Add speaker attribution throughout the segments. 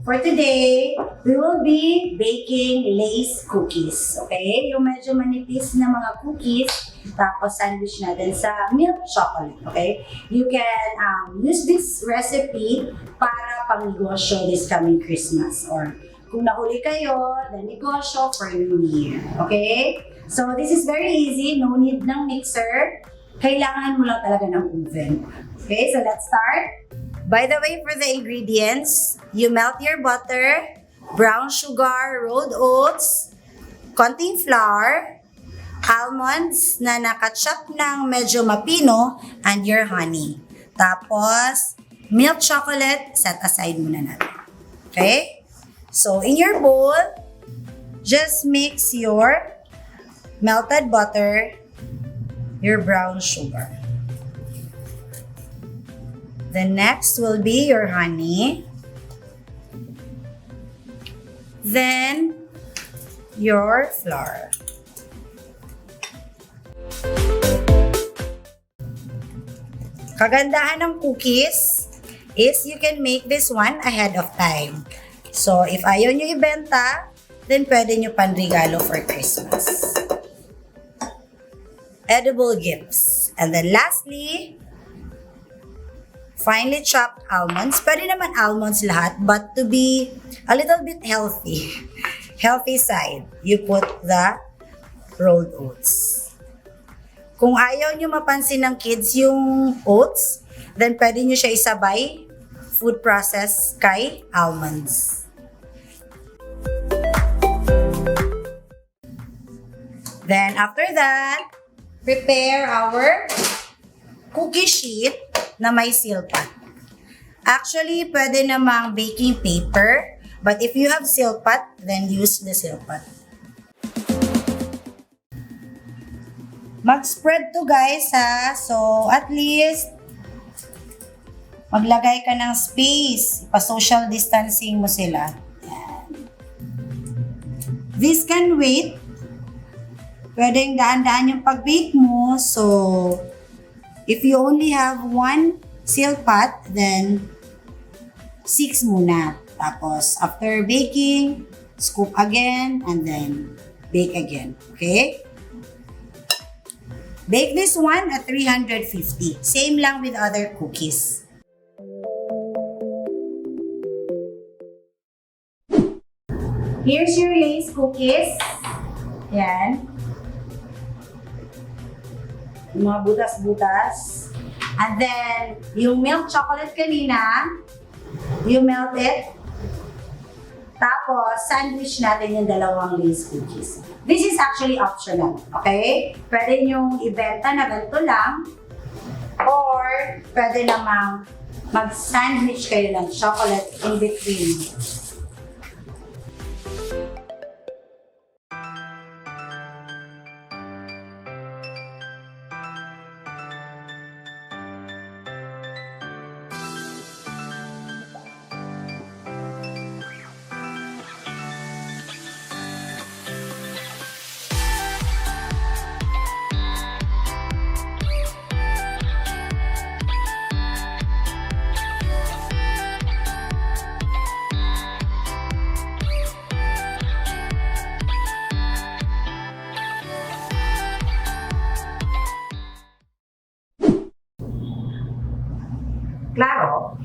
Speaker 1: for today, we will be baking lace cookies. Okay? Yung medyo manipis na mga cookies, tapos sandwich natin sa milk chocolate. Okay? You can use this recipe para pang-negosyo this coming Christmas. Or kung nahuli kayo, then negosyo for New Year. Okay? So, this is very easy. No need ng mixer. Kailangan mo lang talaga ng oven. Okay? So, let's start. By the way, for the ingredients, you melt your butter, brown sugar, rolled oats, konting flour, almonds na nakachop ng medyo mapino, and your honey. Tapos, milk chocolate, set aside muna natin. Okay? So, in your bowl, just mix your melted butter, your brown sugar. The next will be your honey. Then, your flour. Kagandahan ng cookies is you can make this one ahead of time. So, if ayaw nyo ibenta, then pwede nyo panregalo for Christmas. Edible gifts. And then lastly, finely chopped almonds. Pwede naman almonds lahat, but to be a little bit healthy side, you put the rolled oats. Kung ayaw nyo mapansin ng kids yung oats, then pwede nyo siya isabay, food process kay almonds. Then after that, prepare our cookie sheet na may silpat. Actually, pwede namang baking paper, but if you have silpat, then use the silpat. Mag-spread to guys ha. So, at least, maglagay ka ng space. Pa-social distancing mo sila. Yan. This can wait. Pwedeng daan-daan yung pag-bake mo. So, if you only have one silpat, then 6 muna. Tapos, after baking, scoop again, and then bake again. Okay? Bake this one at 350. Same lang with other cookies. Here's your lace cookies. Yan. Yung mga butas-butas. And then, yung milk chocolate kanina, you melt it. Tapos, sandwich natin yung dalawang lace cookies. This is actually optional, okay? Pwede nyong ibenta na ganito lang. Or, pwede namang mag-sandwich kayo ng chocolate in between. Claro,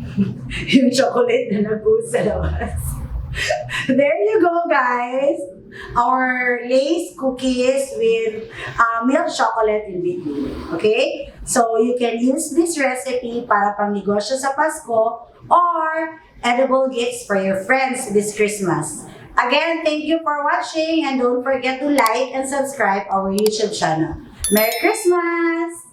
Speaker 1: yung chocolate na nag-boost sa labas. There you go, guys. Our lace cookies with milk chocolate in between. Okay? So, you can use this recipe para pang negosyo sa Pasko or edible gifts for your friends this Christmas. Again, thank you for watching and don't forget to like and subscribe our YouTube channel. Merry Christmas!